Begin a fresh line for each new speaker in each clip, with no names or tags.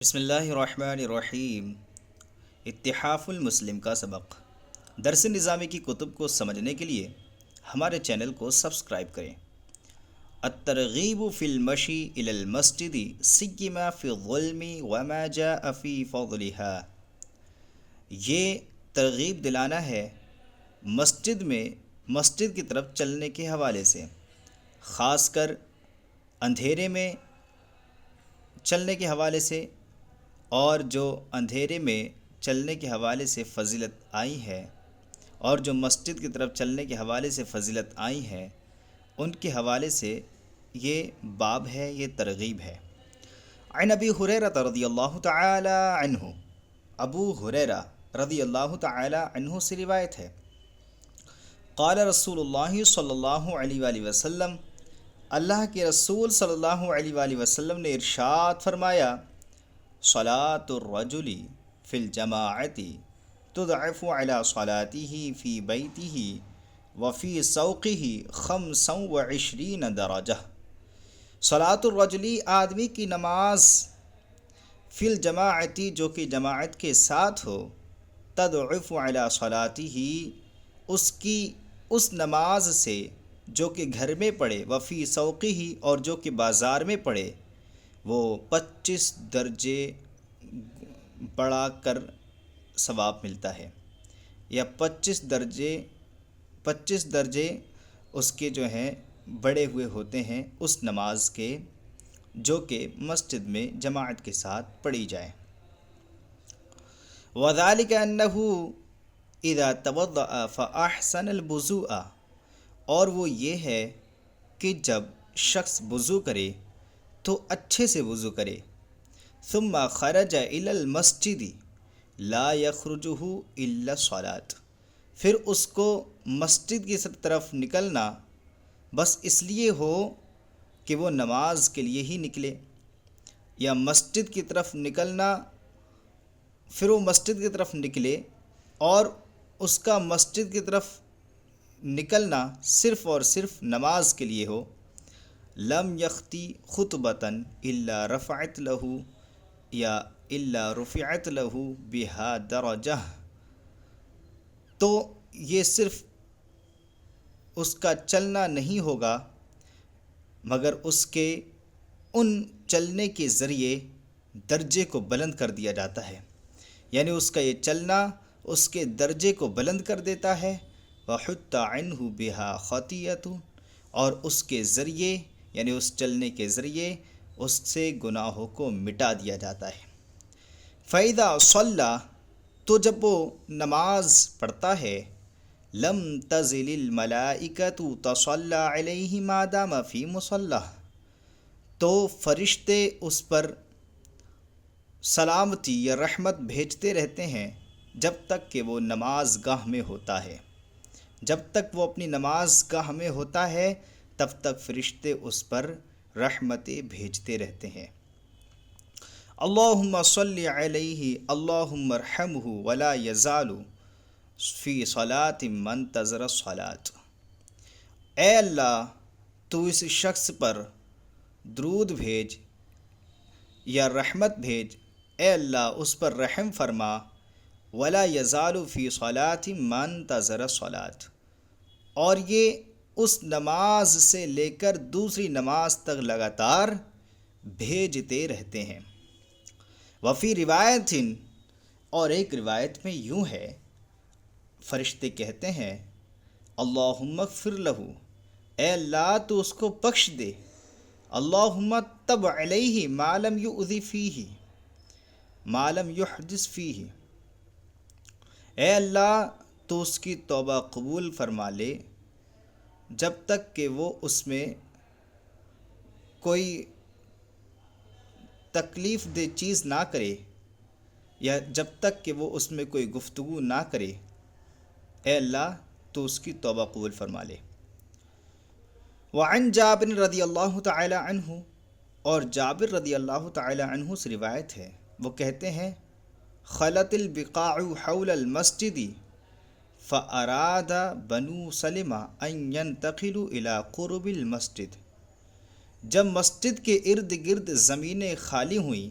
بسم اللہ الرحمن الرحیم۔ اتحاف المسلم کا سبق۔ درس نظامی کی کتب کو سمجھنے کے لیے ہمارے چینل کو سبسکرائب کریں۔ الترغیب فی المشی الی المسجد سیما فی الظلم وما جاء فی فضلها۔ یہ ترغیب دلانا ہے مسجد کی طرف چلنے کے حوالے سے، خاص کر اندھیرے میں چلنے کے حوالے سے، اور جو اندھیرے میں چلنے کے حوالے سے فضیلت آئی ہے، اور جو مسجد کی طرف چلنے کے حوالے سے فضیلت آئی ہے، ان کے حوالے سے یہ باب ہے، یہ ترغیب ہے۔ عن ابی ہریرہ رضی اللہ تعالی عنہ، ابو ہریرہ رضی اللہ تعالی عنہ سے روایت ہے، قال رسول اللہ صلی اللہ علیہ وآلہ وسلم، اللہ کے رسول صلی اللہ علیہ وآلہ وسلم نے ارشاد فرمایا، صلاۃ الرجل فی الجماعۃ تضعف علی صلاتہ فی بیتہ وفی سوقہ 25 درجہ۔ صلاۃ الرجل آدمی کی نماز، فی الجماعۃ جو کہ جماعت کے ساتھ ہو، تضعف علی صلاتہ اس نماز سے جو کہ گھر میں پڑھے، وفی سوقہ اور جو کہ بازار میں پڑھے، وہ 25 درجے بڑھا کر ثواب ملتا ہے، یا 25 درجے اس کے جو ہیں بڑے ہوئے ہوتے ہیں اس نماز کے جو کہ مسجد میں جماعت کے ساتھ پڑھی جائے۔ وذلك انه اذا توضأ فاحسن الوضوء، اور وہ یہ ہے کہ جب شخص وضو کرے تو اچھے سے وضو کرے، ثم خرج الى المسجد لا يخرجه الا الصلاۃ، پھر اس کو مسجد کی طرف نکلنا بس اس لیے ہو کہ وہ نماز کے لیے ہی نکلے، یا مسجد کی طرف نکلنا، پھر وہ مسجد کی طرف نکلے اور اس کا مسجد کی طرف نکلنا صرف اور صرف نماز کے لیے ہو، لم یخطی خطبۃً الا رفعت لہ یا الا رفعت لہ بہا درجہ، تو یہ صرف اس کا چلنا نہیں ہوگا مگر اس کے ان چلنے کے ذریعے درجے کو بلند کر دیا جاتا ہے، یعنی اس کا یہ چلنا اس کے درجے کو بلند کر دیتا ہے، وحط عنہ بہا خطیۃ، اور اس کے ذریعے یعنی اس چلنے کے ذریعے اس سے گناہوں کو مٹا دیا جاتا ہے۔ فَإِذَا صَلَّى، تو جب وہ نماز پڑھتا ہے، لم تزل الملائکۃ تصلی علیہ ما دام فی مصلیٰ، تو فرشتے اس پر سلامتی یا رحمت بھیجتے رہتے ہیں جب تک کہ وہ نماز گاہ میں ہوتا ہے، جب تک وہ اپنی نماز گاہ میں ہوتا ہے تب تک فرشتے اس پر رحمتیں بھیجتے رہتے ہیں۔ اللہم صلی علیہ اللہم ارحمہ ولا یزال فی صلاۃ منتظر الصلاۃ، اے اللہ تو اس شخص پر درود بھیج یا رحمت بھیج، اے اللہ اس پر رحم فرما، ولا یزال فی صلاۃ منتظر الصلاۃ، اور یہ اس نماز سے لے کر دوسری نماز تک لگاتار بھیجتے رہتے ہیں۔ وفی روایت، اور ایک روایت میں یوں ہے، فرشتے کہتے ہیں، اللہم اغفر لہ، اے اللہ تو اس کو بخش دے، اللہم تب علیہ ما لم یؤذ فیہ ما لم یحدث فیہ، اے اللہ تو اس کی توبہ قبول فرما لے جب تک کہ وہ اس میں کوئی تکلیف دہ چیز نہ کرے، یا جب تک کہ وہ اس میں کوئی گفتگو نہ کرے، اے اللہ تو اس کی توبہ قبول فرما لے۔ وعن جابر رضی اللہ تعالی عنہ، اور جابر رضی اللہ تعالی عنہ سے روایت ہے، وہ کہتے ہیں، خلت البقاع حول المسجد فاراد بنو سلمہ ان ينتقلوا الى قرب المسجد، جب مسجد کے ارد گرد زمینیں خالی ہوئیں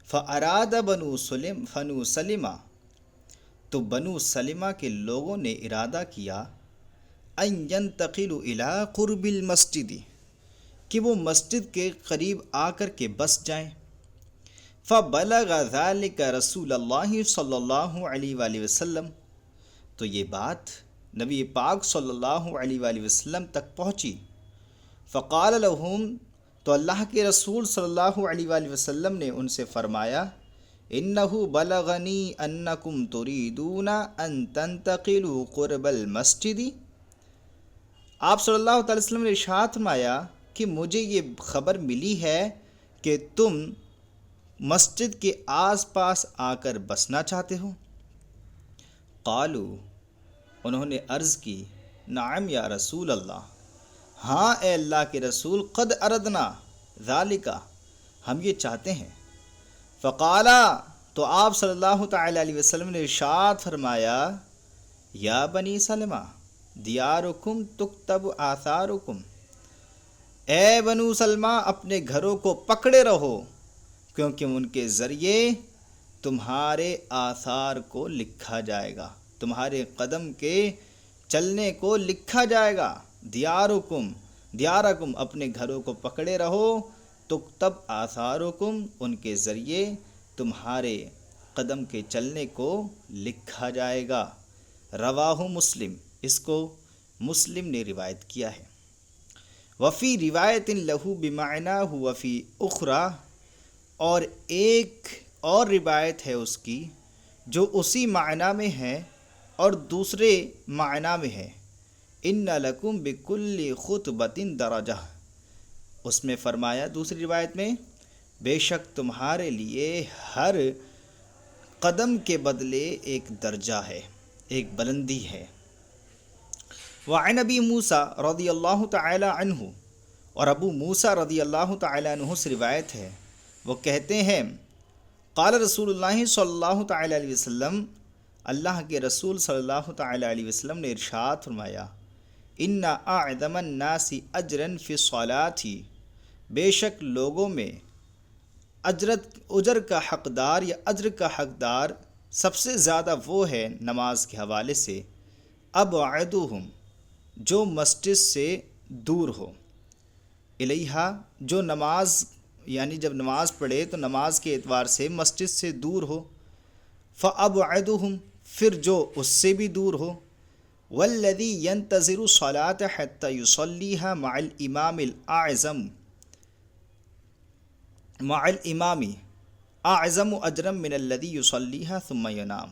فَأَرَادَ بَنُو سَلِمَہ، تو بنو سلمہ کے لوگوں نے ارادہ کیا ان ينتقلوا الى قرب المسجد، کہ وہ مسجد کے قریب آ کر کے بس جائیں۔ فبلغ ذلك رسول اللہ صلی اللہ علیہ وآلہ وسلم، تو یہ بات نبی پاک صلی اللہ علیہ وآلہ وسلم تک پہنچی۔ فقال لهم، تو اللہ کے رسول صلی اللہ علیہ وآلہ وسلم نے ان سے فرمایا، انہ بلغنی انکم تریدون ان تنتقلوا قرب المسجد، آپ صلی اللہ تعالی وسلم نے ارشاد فرمایا کہ مجھے یہ خبر ملی ہے کہ تم مسجد کے آس پاس آ کر بسنا چاہتے ہو۔ قالو، انہوں نے عرض کی، نعم یا رسول اللہ، ہاں اے اللہ کے رسول، قد اردنا ذالکا، ہم یہ چاہتے ہیں۔ فقالا، تو آپ صلی اللہ تعالی علیہ وسلم نے ارشاد فرمایا، یا بنی سلمہ دیارکم تکتب آثارکم، اے بنو سلمہ اپنے گھروں کو پکڑے رہو، کیونکہ ان کے ذریعے تمہارے آثار کو لکھا جائے گا، تمہارے قدم کے چلنے کو لکھا جائے گا۔ دیارکم اپنے گھروں کو پکڑے رہو، تکتب آثارکم ان کے ذریعے تمہارے قدم کے چلنے کو لکھا جائے گا۔ رواہ مسلم، اس کو مسلم نے روایت کیا ہے۔ وفی روایت لہو بمعناہ وفی اخری، اور ایک اور روایت ہے اس کی جو اسی معنی میں ہے اور دوسرے معنی میں ہے، ان لکم بکل خطبۃ درجہ، اس میں فرمایا دوسری روایت میں، بے شک تمہارے لیے ہر قدم کے بدلے ایک درجہ ہے، ایک بلندی ہے۔ وعن ابی موسیٰ رضی اللہ تعالی عنہ، اور ابو موسیٰ رضی اللہ تعالی عنہ سے روایت ہے، وہ کہتے ہیں، قال رسول اللہ صلی اللہ تعالی علیہ وسلم، اللہ کے رسول صلی اللہ تعالی علیہ وسلم نے ارشاد فرمایا، ان اعظم الناس اجرا فی الصلاۃ، بے شک لوگوں میں اجر کا حقدار یا اجر کا حقدار سب سے زیادہ وہ ہے نماز کے حوالے سے، ابعدہم، جو مسجد سے دور ہو، الیہا، جو نماز یعنی جب نماز پڑھے تو نماز کے اعتبار سے مسجد سے دور ہو، فابعدہم، پھر جو اس سے بھی دور ہو، والذی ینتظر الصلاۃ حتی یصلیھا مع الامام الاعظم، مع الامام اعظم اجرا من الذی یصلیھا ثم ینام،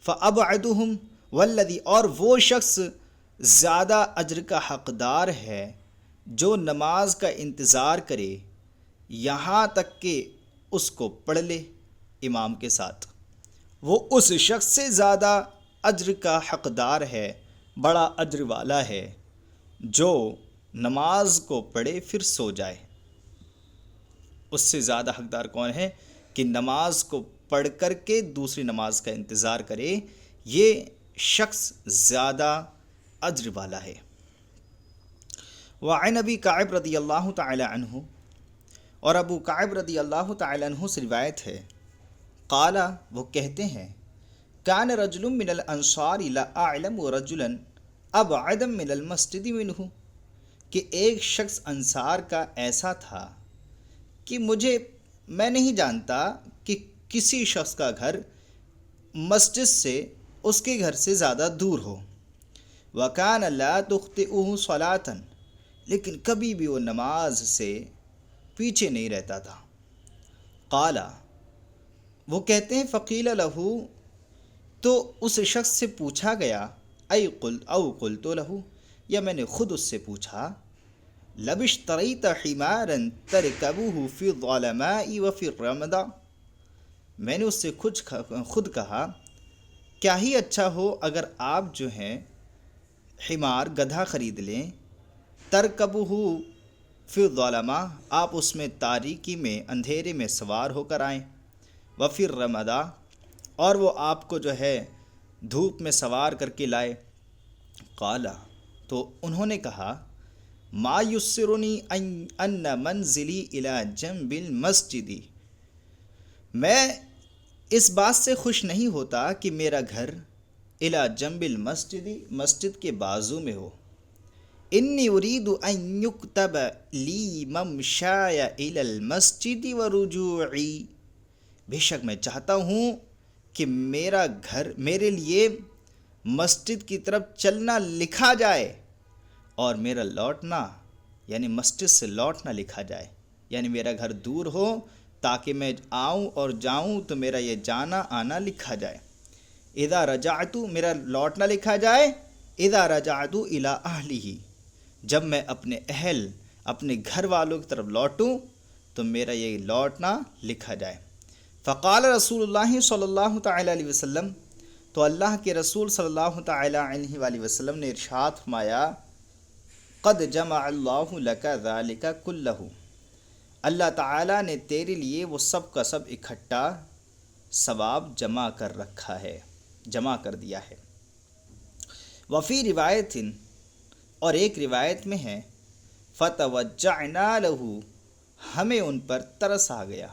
فابعدہم والذی، اور وہ شخص زیادہ اجر کا حقدار ہے جو نماز کا انتظار کرے یہاں تک کہ اس کو پڑھ لے امام کے ساتھ، وہ اس شخص سے زیادہ اجر کا حقدار ہے، بڑا اجر والا ہے، جو نماز کو پڑھے پھر سو جائے۔ اس سے زیادہ حقدار کون ہے کہ نماز کو پڑھ کر کے دوسری نماز کا انتظار کرے، یہ شخص زیادہ اجر والا ہے۔ وعن ابی کعب رضی اللہ تعالی عنہ، اور ابو کعب رضی اللہ تعالی عنہ سے روایت ہے، قال، وہ کہتے ہیں، کان رجل من الانصار لا اعلم رجلا ابعد من المسجد منہ، کہ ایک شخص انصار کا ایسا تھا کہ میں نہیں جانتا کہ کسی شخص کا گھر مسجد سے اس کے گھر سے زیادہ دور ہو، وَكَانَ لَا تُخْطِئُهُ صَلَاةً، لیکن کبھی بھی وہ نماز سے پیچھے نہیں رہتا تھا۔ قال، وہ کہتے ہیں، فقیل لہو، تو اس شخص سے پوچھا گیا، قلت لہو، یا میں نے خود اس سے پوچھا، لَبِشْتَرَيْتَ حِمَارًا تَرْكَبُهُ فِي الظَّلَمَاءِ وَفِي الرَّمَدِ، میں نے اس سے خود کہا، کیا ہی اچھا ہو اگر آپ جو ہیں حمار گدھا خرید لیں، ترکبہ فی الظلماء، آپ اس میں تاریکی میں اندھیرے میں سوار ہو کر آئیں، وفی الرمدا، اور وہ آپ کو جو ہے دھوپ میں سوار کر کے لائے۔ قال، تو انہوں نے کہا، ما یسرنی ان منزلی الی جنب المسجد، میں اس بات سے خوش نہیں ہوتا کہ میرا گھر الی جنب المسجد، مسجد کے بازو میں ہو۔ انی ارید ان یکتب لی ممشای الی المسجد ورجوعی، بے شک میں چاہتا ہوں کہ میرا گھر میرے لیے مسجد کی طرف چلنا لکھا جائے اور میرا لوٹنا یعنی مسجد سے لوٹنا لکھا جائے، یعنی میرا گھر دور ہو تاکہ میں آؤں اور جاؤں تو میرا یہ جانا آنا لکھا جائے۔ اذا رجعت، میرا لوٹنا لکھا جائے، اذا رجعت الی اہلہ، جب میں اپنے اہل اپنے گھر والوں کی طرف لوٹوں تو میرا یہ لوٹنا لکھا جائے۔ فقال رسول اللہ صلی اللہ تعالی علیہ وسلم، تو اللہ کے رسول صلی اللہ تعالی علیہ وآلہ وسلم نے ارشاد فرمایا، قد جمع اللہ لک ذلک کلہ، اللہ تعالیٰ نے تیرے لیے وہ سب کا سب اکٹھا ثواب جمع کر رکھا ہے، جمع کر دیا ہے۔ وفی روایت، اور ایک روایت میں ہے، فتوجعنا لہ، ہمیں ان پر ترس آ گیا،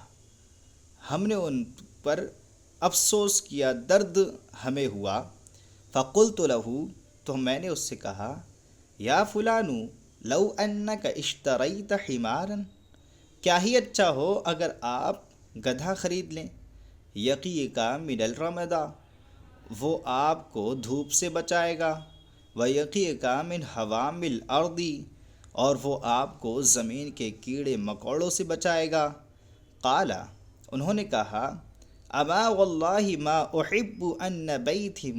ہم نے ان پر افسوس کیا، درد ہمیں ہوا۔ فقلت لہ، تو میں نے اس سے کہا، یا فلانو لو انک اشتریت حمارا، کیا ہی اچھا ہو اگر آپ گدھا خرید لیں، یقیک من الرمدا، وہ آپ کو دھوپ سے بچائے گا، ویقیک من حوام الارض، اور وہ آپ کو زمین کے کیڑے مکوڑوں سے بچائے گا۔ قال، انہوں نے کہا، اما واللہ ما احب ان بیتی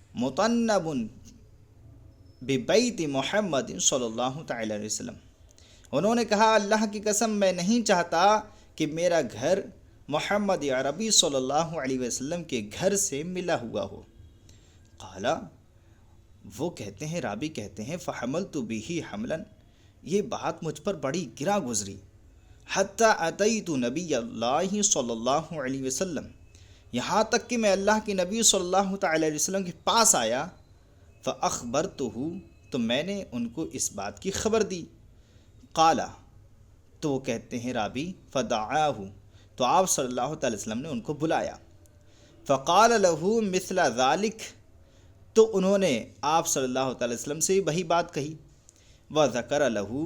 مطنب ببیت محمد صلی اللہ تعالی علیہ وسلم، انہوں نے کہا، اللہ کی قسم میں نہیں چاہتا کہ میرا گھر محمد عربی صلی اللہ علیہ وسلم کے گھر سے ملا ہوا ہو۔ قال، وہ کہتے ہیں، رابی کہتے ہیں، فحملت به حملا، یہ بات مجھ پر بڑی گرا گزری، حتی اتیت نبی اللہ صلی اللہ علیہ وسلم، یہاں تک کہ میں اللہ کے نبی صلی اللہ تعالی علیہ وسلم کے پاس آیا، فاخبرتہ، تو میں نے ان کو اس بات کی خبر دی۔ قال، تو وہ کہتے ہیں رابی، فدعاہ، تو آپ صلی اللہ تعالی وسلم نے ان کو بلایا، فقال له مثل ذلك، تو انہوں نے آپ صلی اللہ تعالی وسلم سے وہی بات کہی، وذکر له،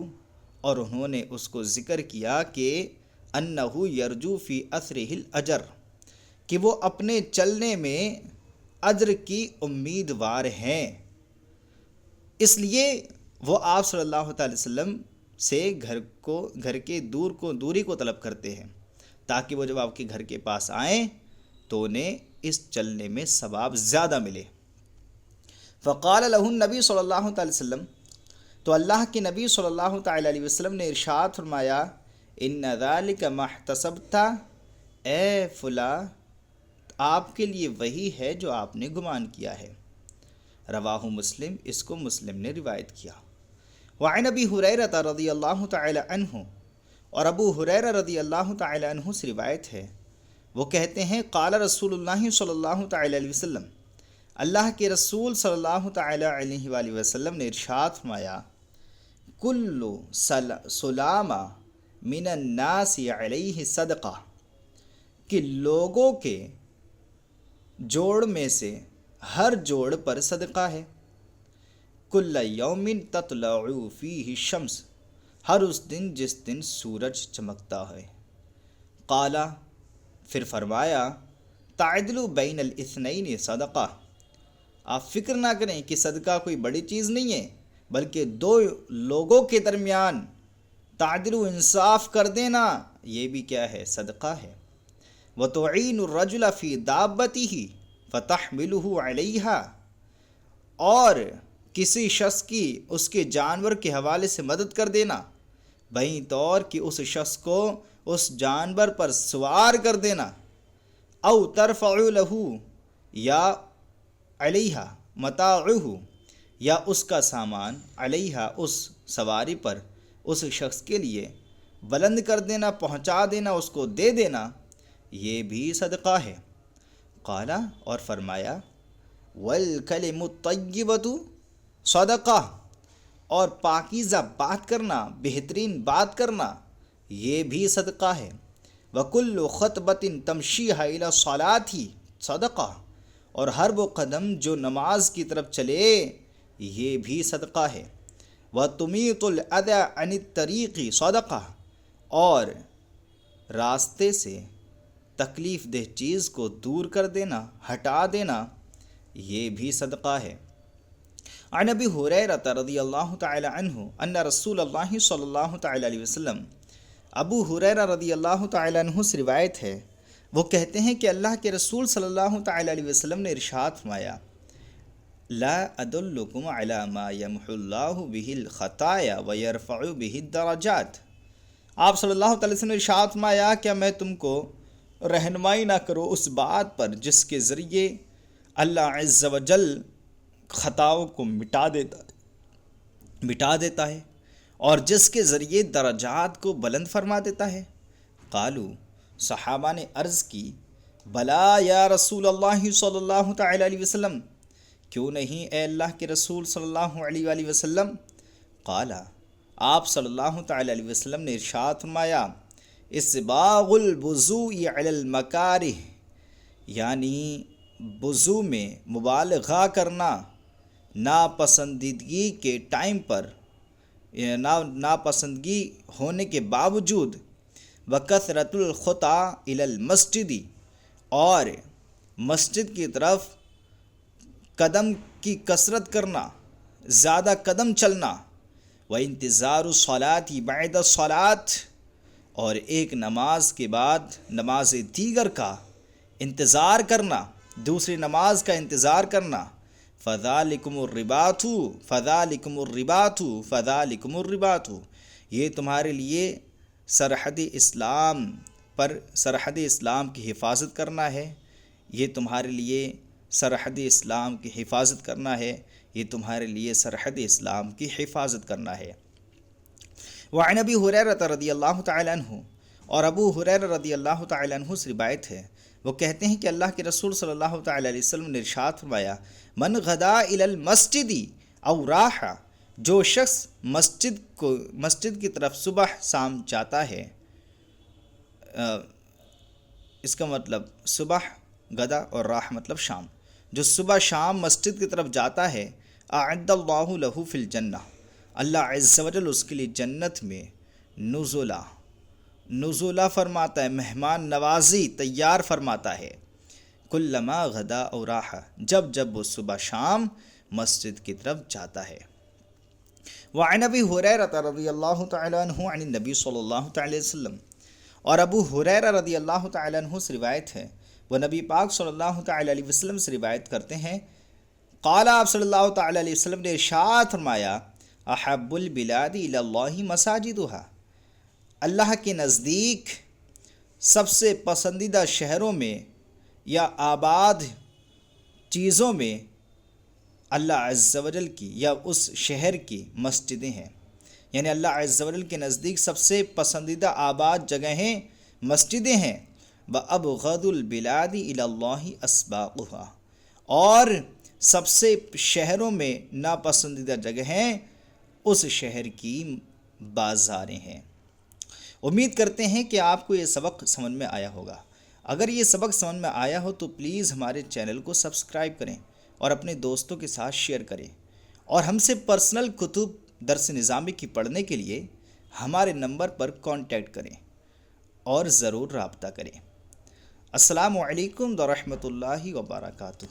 اور انہوں نے اس کو ذکر کیا کہ انہ یرجو فی اثرہ الاجر، کہ وہ اپنے چلنے میں اجر کی امیدوار ہیں، اس لیے وہ آپ صلی اللہ تعالی وسلم سے گھر کے دوری کو طلب کرتے ہیں، تاکہ وہ جب آپ کے گھر کے پاس آئیں تو انہیں اس چلنے میں ثواب زیادہ ملے۔ فقال له النبی صلی اللہ تعالی وسلم، تو اللہ کے نبی صلی اللہ تعالی علیہ وسلم نے ارشاد فرمایا، ان ذلک ما احتسبت، اے فلاں، آپ کے لیے وہی ہے جو آپ نے گمان کیا ہے۔ رواہ مسلم، اس کو مسلم نے روایت کیا۔ وعن ابی ہریرہ رضی اللہ تعالی عنہ، اور ابو ہریرہ رضی اللہ تعالی عنہ سے روایت ہے، وہ کہتے ہیں، قال رسول اللہ صلی اللہ تعالی علیہ وسلم، اللہ کے رسول صلی اللہ تعالی علیہ وآلہ وسلم نے ارشاد فرمایا، کل سلامہ من الناس علیہ صدقہ، کہ لوگوں کے جوڑ میں سے ہر جوڑ پر صدقہ ہے، کل یوم تطلع فیہ الشمس، ہر اس دن جس دن سورج چمکتا ہے۔ قال، پھر فرمایا، تعدل بین الاثنین صدقہ، آپ فکر نہ کریں کہ صدقہ کوئی بڑی چیز نہیں ہے، بلکہ دو لوگوں کے درمیان تعدل و انصاف کر دینا، یہ بھی کیا ہے؟ صدقہ ہے۔ وتعین الرجل فی دابتہ فتحملہ علیہا، اور کسی شخص کی اس کے جانور کے حوالے سے مدد کر دینا، بہی طور کہ اس شخص کو اس جانور پر سوار کر دینا، او ترفع لہ، یا علیہا متاعہ، یا اس کا سامان علیہا، اس سواری پر اس شخص کے لیے بلند کر دینا، پہنچا دینا، اس کو دے دینا، یہ بھی صدقہ ہے۔ قال، اور فرمایا، والکلم الطیبۃ صدقہ، اور پاکیزہ بات کرنا، بہترین بات کرنا، یہ بھی صدقہ ہے۔ وَكُلُّ خَطْبَةٍ تَمْشِيهَا إِلَى الصَّلَاةِ صَدَقَةٌ، اور ہر وہ قدم جو نماز کی طرف چلے یہ بھی صدقہ ہے۔ وَتُمِيطُ الْأَذَى عَنِ الطَّرِيقِ صَدَقَةٌ، اور راستے سے تکلیف دہ چیز کو دور کر دینا، ہٹا دینا، یہ بھی صدقہ ہے۔ عن ابی ہریرہ رضی اللہ تعالی عنہ ان رسول اللہ صلی اللہ تعالی علیہ وسلم، ابو ہریرہ رضی اللہ تعالی عنہ سے روایت ہے، وہ کہتے ہیں کہ اللہ کے رسول صلی اللہ تعالی علیہ وسلم نے ارشاد فرمایا، لا ادلکم علی ما یمحو اللہ بہ الخطایا ویرفع بہ الدرجات۔ آپ صلی اللہ تعالی وسلم نے ارشاد فرمایا، کیا میں تم کو رہنمائی نہ کرو اس بات پر جس کے ذریعے اللہ عز و جل خطاؤں کو مٹا دیتا ہے اور جس کے ذریعے درجات کو بلند فرما دیتا ہے۔ قالو، صحابہ نے عرض کی، بلا یا رسول اللہ صلی اللہ تعالی علیہ وسلم، کیوں نہیں اے اللہ کے رسول صلی اللہ علیہ وآلہ وسلم۔ قالا، آپ صلی اللہ تعالی علیہ وسلم نے ارشاد فرمایا، اسباغ الوضوء علی المکارہ، یعنی وضو میں مبالغہ کرنا ناپسندیدگی کے ٹائم پر، ناپسندگی ہونے کے باوجود، وکثرۃ الخطا الی المسجد، اور مسجد کی طرف قدم کی کثرت کرنا، زیادہ قدم چلنا، وانتظار الصلاۃ بعد الصلاۃ، اور ایک نماز کے بعد نماز دیگر کا انتظار کرنا، دوسری نماز کا انتظار کرنا، فذالکم الرباط فذالکم الرباط فذالکم الرباط، یہ تمہارے لیے سرحد اسلام کی حفاظت کرنا ہے، یہ تمہارے لیے سرحد اسلام کی حفاظت کرنا ہے، یہ تمہارے لیے سرحد اسلام کی حفاظت کرنا ہے۔ وعن ابی ہریرہ رضی اللہ تعالی عنہ، اور ابو ہریرہ رضی اللہ تعالی عنہ سے روایت ہے، وہ کہتے ہیں کہ اللہ کے رسول صلی اللہ تعالی علیہ وسلم نے ارشاد فرمایا، من غدا الی المسجد او راح، جو شخص مسجد کی طرف صبح شام جاتا ہے، اس کا مطلب صبح غدا اور راح مطلب شام، جو صبح شام مسجد کی طرف جاتا ہے، اعد اللہ لہ فی الجنہ، اللہ عز و جل اس کے لیے جنت میں نزولہ فرماتا ہے، مہمان نوازی تیار فرماتا ہے، کلما غدا او راح، جب وہ صبح شام مسجد کی طرف جاتا ہے۔ وعن ابی ہریرہ رضی اللہ تعالی عنہ عن النبی صلی اللہ تعالی وسلم، اور ابو ہریرہ رضی اللہ تعالی عنہ سے روایت ہے، وہ نبی پاک صلی اللہ تعالی علیہ وسلم سے روایت کرتے ہیں، قال، آپ صلی اللہ تعالی علیہ وسلم نے ارشاد فرمایا، احب البلاد الی اللہ مساجدها، اللہ کے نزدیک سب سے پسندیدہ شہروں میں یا آباد چیزوں میں اللہ عز و جل کی یا اس شہر کی مسجدیں ہیں، یعنی اللہ عز و جل کے نزدیک سب سے پسندیدہ آباد جگہیں مسجدیں ہیں۔ وَأَبْغَضُ الْبِلَادِ إِلَى اللَّهِ أَسْبَاقُهَا، اور سب سے شہروں میں ناپسندیدہ جگہیں اس شہر کی بازاریں ہیں۔ امید کرتے ہیں کہ آپ کو یہ سبق سمجھ میں آیا ہوگا۔ اگر یہ سبق سمجھ میں آیا ہو تو پلیز ہمارے چینل کو سبسکرائب کریں اور اپنے دوستوں کے ساتھ شیئر کریں، اور ہم سے پرسنل کتب درس نظامی کی پڑھنے کے لیے ہمارے نمبر پر کانٹیکٹ کریں اور ضرور رابطہ کریں۔ السلام علیکم ورحمۃ اللہ وبرکاتہ۔